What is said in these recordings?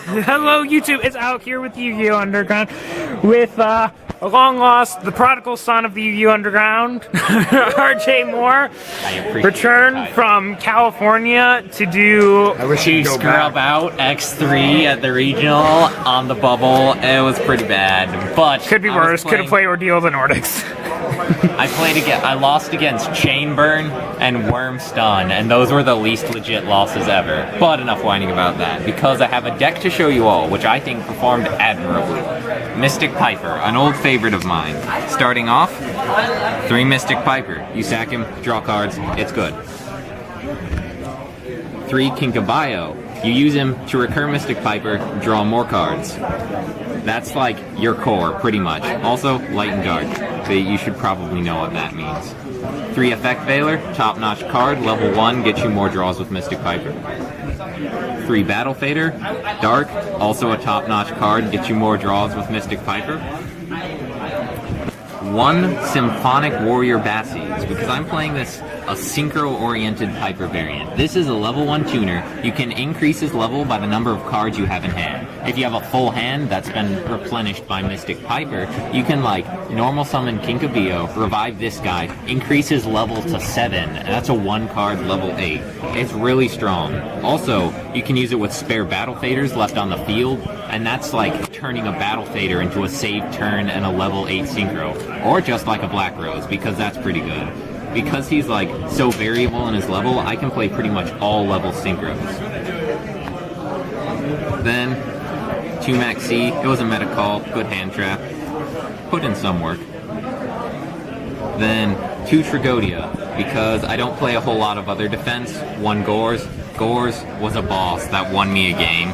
Hello, YouTube. It's Alec here with Yu-Gi-Oh! Underground with a long lost, the prodigal son of the Yu-Gi-Oh! Underground, RJ Mohr, returned from California to do... To scrub out X3 at the regional on the bubble. It was pretty bad, but... Could be worse. Could have played Ordeal the Nordics. I lost against Chainburn and Wormstun, and those were the least legit losses ever. But enough whining about that, because I have a deck to show you all, which I think performed admirably. Mystic Piper, an old favorite of mine. Starting off, 3 Mystic Piper. You sack him, draw cards, it's good. 3 Kinkabayo. You use him to recur Mystic Piper, draw more cards. That's like your core, pretty much. Also, Light and Dark. You should probably know what that means. 3 Effect Veiler, top-notch card, level 1, gets you more draws with Mystic Piper. 3 Battle Fader, Dark, also a top-notch card, gets you more draws with Mystic Piper. 1 Symphonic Warrior Bassies, because I'm playing this a synchro-oriented Piper variant. This is a level 1 tuner. You can increase his level by the number of cards you have in hand. If you have a full hand that's been replenished by Mystic Piper, you can normal summon Kinkabio, revive this guy, increase his level to 7, and that's a 1-card level 8. It's really strong. Also, you can use it with spare Battle Faders left on the field, and that's like turning a Battle Fader into a save turn and a level 8 synchro. Or just like a Black Rose, because that's pretty good. Because he's so variable in his level, I can play pretty much all level synchros. Then, 2 Maxi, it was a meta call, good hand trap. Put in some work. Then, 2 Tragodia, because I don't play a whole lot of other defense. 1 Gores. Gores was a boss that won me a game.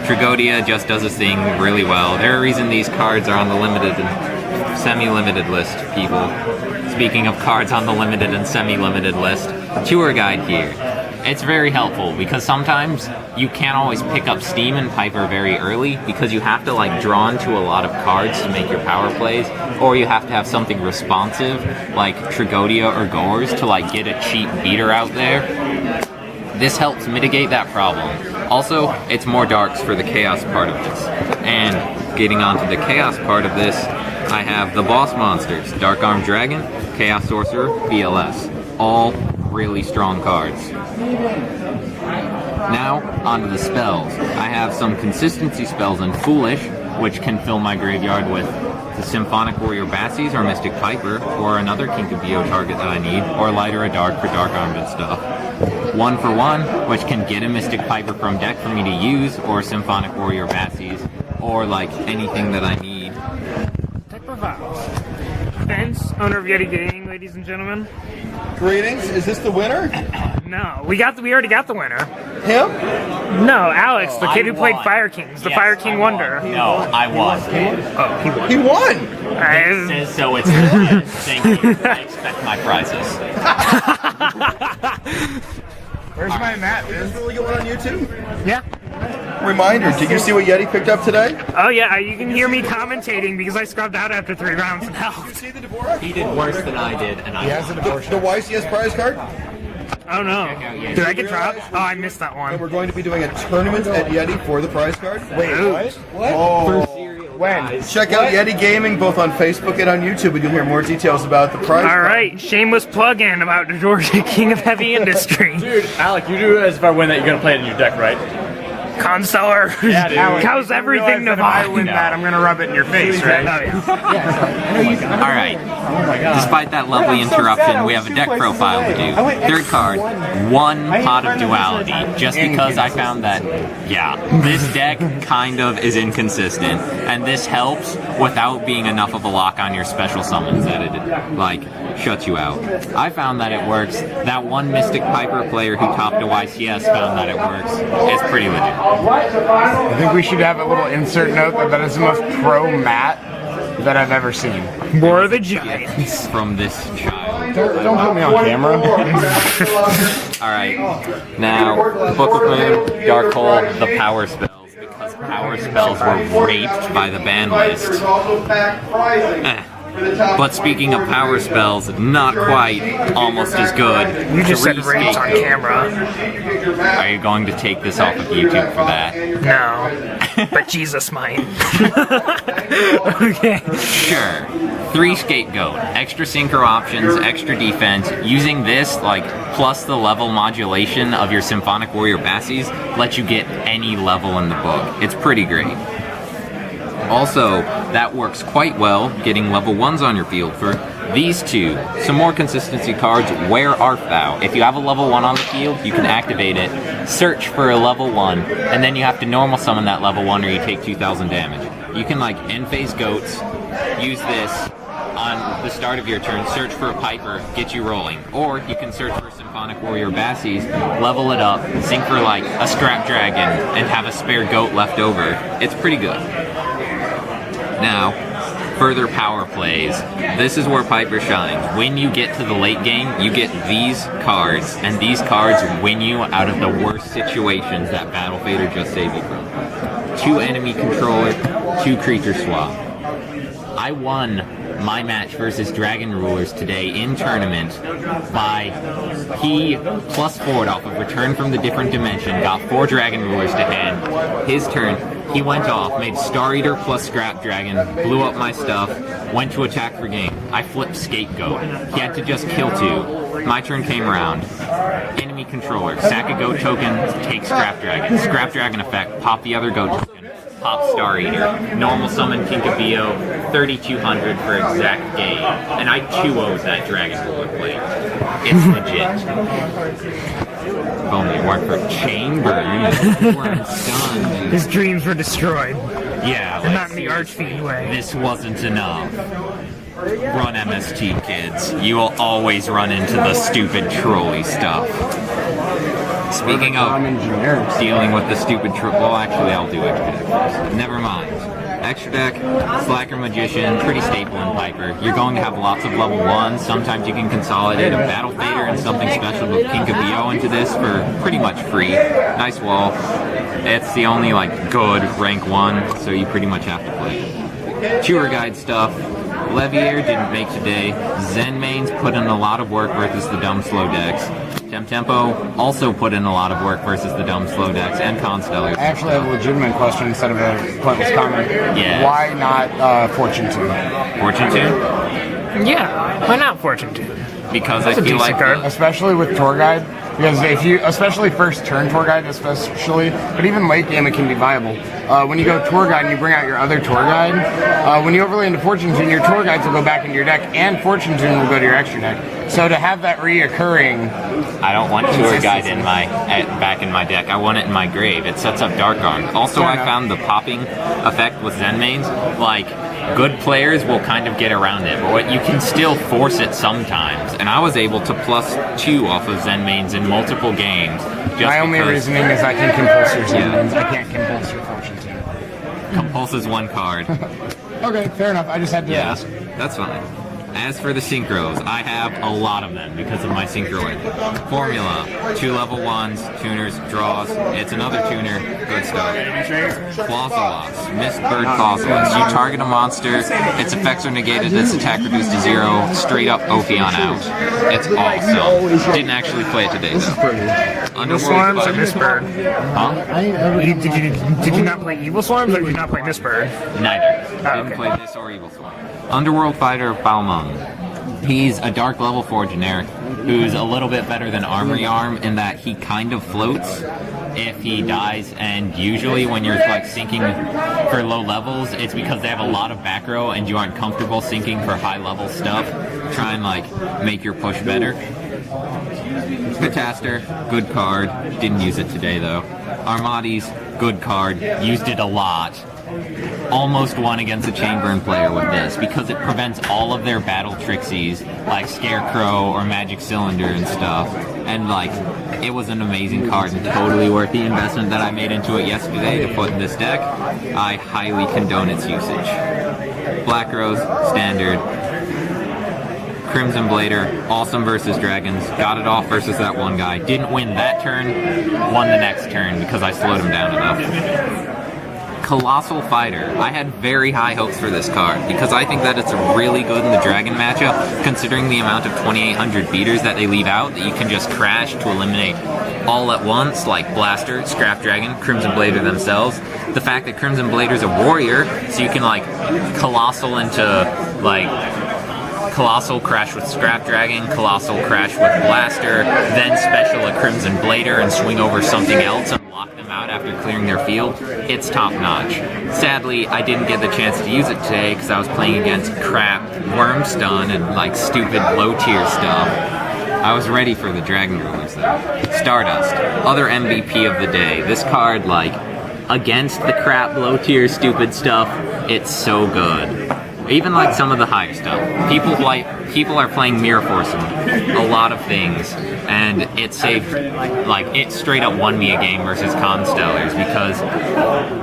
Tragodia just does his thing really well. There's a reason these cards are on the limited and semi-limited list, people. Speaking of cards on the limited and semi-limited list, tour guide here. It's very helpful because sometimes you can't always pick up steam in Piper very early because you have to draw into a lot of cards to make your power plays, or you have to have something responsive like Tragodia or Gores to get a cheap beater out there. This helps mitigate that problem. Also, it's more darks for the chaos part of this. And getting onto the chaos part of this, I have the boss monsters, Dark Arm Dragon, Chaos Sorcerer, BLS. All really strong cards. Now, onto the spells. I have some consistency spells in Foolish, which can fill my graveyard with the Symphonic Warrior Bassies or Mystic Piper, or another Kinkabio target that I need, or Light or a Dark for Dark Armed and stuff. 1 for 1, which can get a Mystic Piper from deck for me to use, or Symphonic Warrior Bassies, or anything that I need. Vince, owner of Yeti Gaming, ladies and gentlemen. Greetings. Is this the winner? No, we already got the winner. Him? No, Alex, the kid who played Fire Kings, the Fire King Wonder. No, I won. Oh, he won. He won! It says so it's good. Thank you. I expect my prizes. Where's my mat? Is this really going on YouTube? Yeah. Reminder, did you see what Yeti picked up today? Oh yeah, you can hear me commentating because I scrubbed out after 3 rounds and Did you helped. see the Dvorak? He did worse than I did, and I won. The YCS prize card? Oh no. Did I get dropped? Oh, I missed that And one. we're going to be doing a tournament at Yeti for the prize card. Wait, What? Oh. When? Check out Yeti Gaming both on Facebook and on YouTube, and you'll hear more details about the prize. All right, shameless plug-in about the Georgia King of Heavy Industry. Dude, Alec, you do it as if I win that, you're gonna play it in your deck, right? Constellar. Yeah, dude. How's everything If I divine? win that, I'm gonna rub it in your face, right? Alright, despite that lovely interruption, we have a deck profile to do. 3rd card, 1 Pot of Duality, just because I found that, this deck kind of is inconsistent, and this helps without being enough of a lock on your special summons that it, shuts you out. I found that it works. That one Mystic Piper player who topped a YCS found that it works. It's pretty legit. I think we should have a little insert note that is the most pro Matt that I've ever seen. More of the Giants. From this child. Don't put me on camera. Alright, now, the Book of Moon, Dark Hole, the power spells, because power spells were raped by the ban list. But speaking of power spells, not quite, almost as good. You just said 3 rapes on scapegoat. camera. Are you going to take this off of YouTube for that? No. But Jesus might. Okay. Sure. 3 scapegoat, extra synchro options, extra defense. Using this, like, plus the level modulation of your Symphonic Warrior Bassies, lets you get any level in the book. It's pretty great. Also, that works quite well, getting level 1s on your field for these two. Some more consistency cards, Where Art Thou? If you have a level 1 on the field, you can activate it, search for a level 1, and then you have to normal summon that level 1 or you take 2,000 damage. You can, like, end phase goats, use this on the start of your turn, search for a Piper, get you rolling. Or you can search for Symphonic Warrior Bassies, level it up, sync for, like, a Scrap Dragon, and have a spare goat left over. It's pretty good. Now, further power plays. This is where Piper shines. When you get to the late game, you get these cards, and these cards win you out of the worst situations that Battle Fader just saved you from. 2 enemy controller, 2 creature swap. I won my match versus Dragon Rulers today in tournament by he +4'd off of return from the different dimension, got 4 Dragon Rulers to hand. His turn, he went off, made Star Eater plus Scrap Dragon, blew up my stuff, went to attack for game. I flipped Scapegoat. He had to just kill 2. My turn came around. Enemy controller, sack a goat token, take Scrap Dragon. Scrap Dragon effect, pop the other goat token. Pop Star Eater, normal summon Kinkabio, 3,200 for exact game, and I 2-0'd that Dragon Ruler player. It's legit. If only it weren't for Chamber, we're stunned. His dreams were destroyed. Yeah, And not in the Archfiend way. this wasn't enough. Run MST, kids. You will always run into the stupid trolley stuff. Speaking of dealing with the stupid well, actually, I'll do extra deck first. Never mind. Extra deck, Slacker Magician, pretty staple in Piper. You're going to have lots of level 1s. Sometimes you can consolidate a Battle Fader and something special with Kinkabio into this for pretty much free. Nice wall. It's the only, like, good rank 1, so you pretty much have to play it. Tour Guide stuff. Levier didn't make today. Zen mains put in a lot of work versus the dumb slow decks. Tempo also put in a lot of work versus the dumb slow decks and Constellars. I actually have a legitimate question instead of a pointless comment. Yeah. Why not Fortune 2? Fortune 2? Yeah, why not Fortune 2? Because That's I a feel decent like card. Especially with Tour Guide. Because if you, especially first turn Tour Guide, especially, but even late game it can be viable. When you go Tour Guide and you bring out your other Tour Guide, when you overlay into Fortune Tune, your Tour Guides will go back into your deck, and Fortune Tune will go to your extra deck. So to have that reoccurring, I don't want Tour Guide in my back in my deck. I want it in my grave. It sets up Dark Arm. Also, I found the popping effect with Zen mains, like, good players will kind of get around it, but you can still force it sometimes. And I was able to +2 off of Zen mains in multiple games. my only reasoning is I can compulse your Zen mains. I can't compulse your Fortune Tune. Compulses 1 card. Okay, fair enough. I just had to ask. That's fine. As for the synchros, I have a lot of them because of my synchro engine. Formula, 2 level 1s, tuners, draws. It's another tuner, good stuff. Clausolas, Mist Bird Clausolas. You target a monster, its effects are negated, its attack reduced to 0, straight up OP on out. It's awesome. Didn't actually play it today though. Evil Swarms or Mist Bird? Huh? Did you not play Evil Swarms or did you not play Mist Bird? Neither. Oh, Didn't okay. play this or Evil Swarm. Underworld Fighter Balmung. He's a dark level 4 generic who's a little bit better than Armory Arm in that he kind of floats if he dies, and usually when you're like sinking for low levels, it's because they have a lot of back row and you aren't comfortable sinking for high level stuff. Try and like make your push better. Pitaster, good card. Didn't use it today though. Armades, good card. Used it a lot. Almost won against a Chainburn player with this because it prevents all of their battle trixies like Scarecrow or Magic Cylinder and stuff. And like, it was an amazing card and totally worth the investment that I made into it yesterday to put in this deck. I highly condone its usage. Black Rose, standard. Crimson Blader, awesome versus Dragons. Got it off versus that one guy. Didn't win that turn, won the next turn because I slowed him down enough. Colossal Fighter. I had very high hopes for this card because I think that it's really good in the Dragon matchup, considering the amount of 2800 beaters that they leave out that you can just crash to eliminate all at once, like Blaster, Scrap Dragon, Crimson Blader themselves. The fact that Crimson Blader's a warrior, so you can like Colossal into like Colossal crash with Scrap Dragon, Colossal crash with Blaster, then special a Crimson Blader and swing over something else and lock them out after clearing their field. It's top notch. Sadly, I didn't get the chance to use it today because I was playing against crap Worm Stun and like stupid low tier stuff. I was ready for the Dragon Rulers though. Stardust, other MVP of the day. This card, like, against the crap low tier stupid stuff, it's so good. Even like some of the higher stuff. People are playing Mirror Force a lot of things, and it saved, like, it straight up won me a game versus Constellars because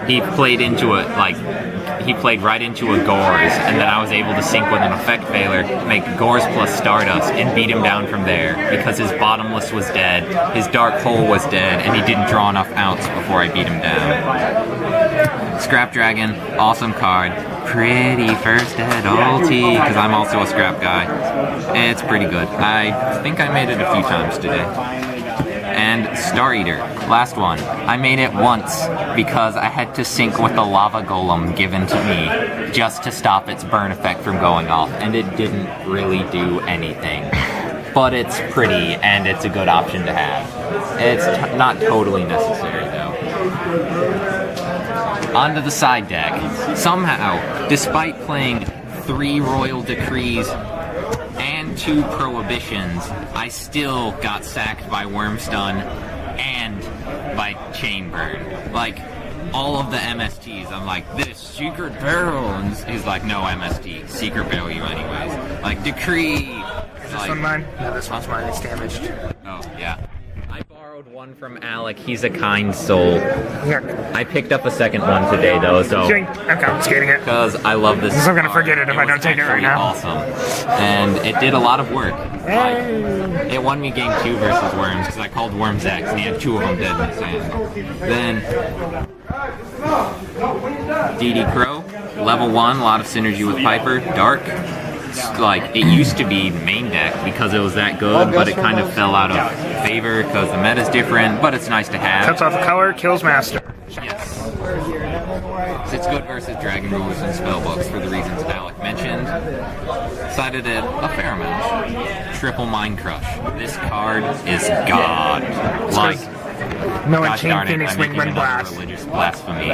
he played into it, like, he played right into a Gores, and then I was able to sync with an effect failure, make Gores plus Stardust, and beat him down from there because his Bottomless was dead, his Dark Hole was dead, and he didn't draw enough outs before I beat him down. Scrap Dragon, awesome card. Pretty first ed ulti, because I'm also a scrap guy. It's pretty good. I think I made it a few times today. And Star Eater, last one. I made it once because I had to sync with the lava golem given to me just to stop its burn effect from going off, and it didn't really do anything. But it's pretty, and it's a good option to have. It's not totally necessary, though. Onto the side deck. Somehow, despite playing 3 Royal Decrees and 2 Prohibitions, I still got sacked by Wormstun and by Chainburn. Like, all of the MSTs, I'm like, this Secret Barrel, and he's like, no MST, Secret Barrel you anyways. Like, Decree. Is this one mine? No, this one's mine, it's damaged. Oh, yeah. I borrowed one from Alec, he's a kind soul. Yeah. I picked up a second one today though, so... I'm confiscating it. Because I love this I'm gonna card. forget it if I don't take it right now. Awesome. And it did a lot of work. Like, it won me game 2 versus Worms, because I called Worms X, and he had 2 of them dead in his hand. Then... DD Crow, level 1, a lot of synergy with Piper. Dark. Like, it used to be main deck because it was that good, but it kind of fell out of favor because the meta's different, but it's nice to have. Cuts off a color, kills master. Yes. It's good versus Dragon Rulers and Spellbooks for the reasons Alec mentioned. Cited it a fair amount. Triple Mind Crush. This card is god. Like, No gosh Unchained darn it, Phoenix I'm Wing making Wind another Blast. religious blasphemy.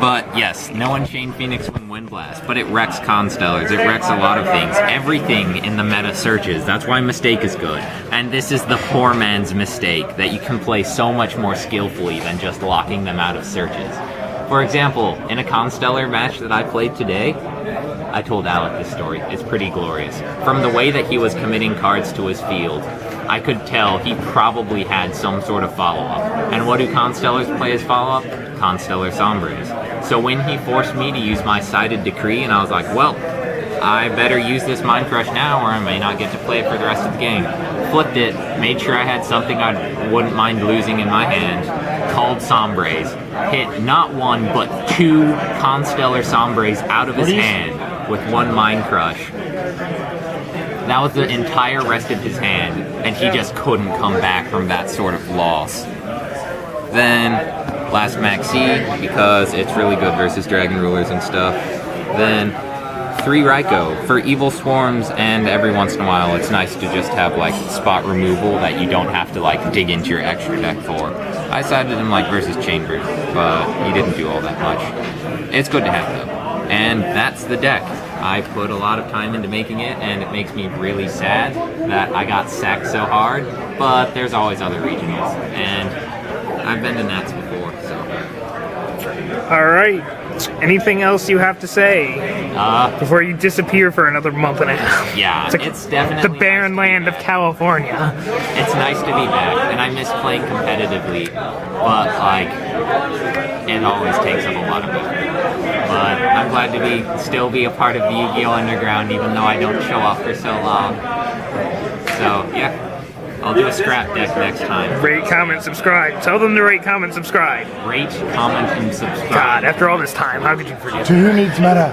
But yes, no Unchained Phoenix Wing Wind Blast, but it wrecks Constellars, it wrecks a lot of things. Everything in the meta searches, that's why Mistake is good. And this is the poor man's Mistake, that you can play so much more skillfully than just locking them out of searches. For example, in a Constellar match that I played today, I told Alec this story, it's pretty glorious. From the way that he was committing cards to his field, I could tell he probably had some sort of follow-up. And what do Constellars play as follow-up? Constellar Sombras. So when he forced me to use my Sided Decree, and I was like, well, I better use this Mind Crush now or I may not get to play it for the rest of the game. Flipped it, made sure I had something I wouldn't mind losing in my hand, called Sombras, hit not 1 but 2 Constellar Sombras out of his hand with 1 Mind Crush. That was the entire rest of his hand, and he just couldn't come back from that sort of loss. Then, last Maxi, because it's really good versus Dragon Rulers and stuff. Then, 3 Raikou for Evil Swarms, and every once in a while it's nice to just have like spot removal that you don't have to like dig into your extra deck for. I sided him like versus Chamber, but he didn't do all that much. It's good to have though. And that's the deck. I put a lot of time into making it, and it makes me really sad that I got sacked so hard, but there's always other regionals, and I've been to Nats before, so. Alright. Anything else you have to say before you disappear for another month and a half? Yeah, it's definitely the barren land of California. It's nice to be back, and I miss playing competitively, but like, it always takes up a lot of me. But I'm glad to still be a part of the Yu-Gi-Oh! Underground, even though I don't show up for so long. So, yeah. I'll do a scrap deck next time. Rate, comment, subscribe. Tell them to rate, comment, subscribe. Rate, comment, and subscribe. God, after all this time, how could you forget? To who needs meta?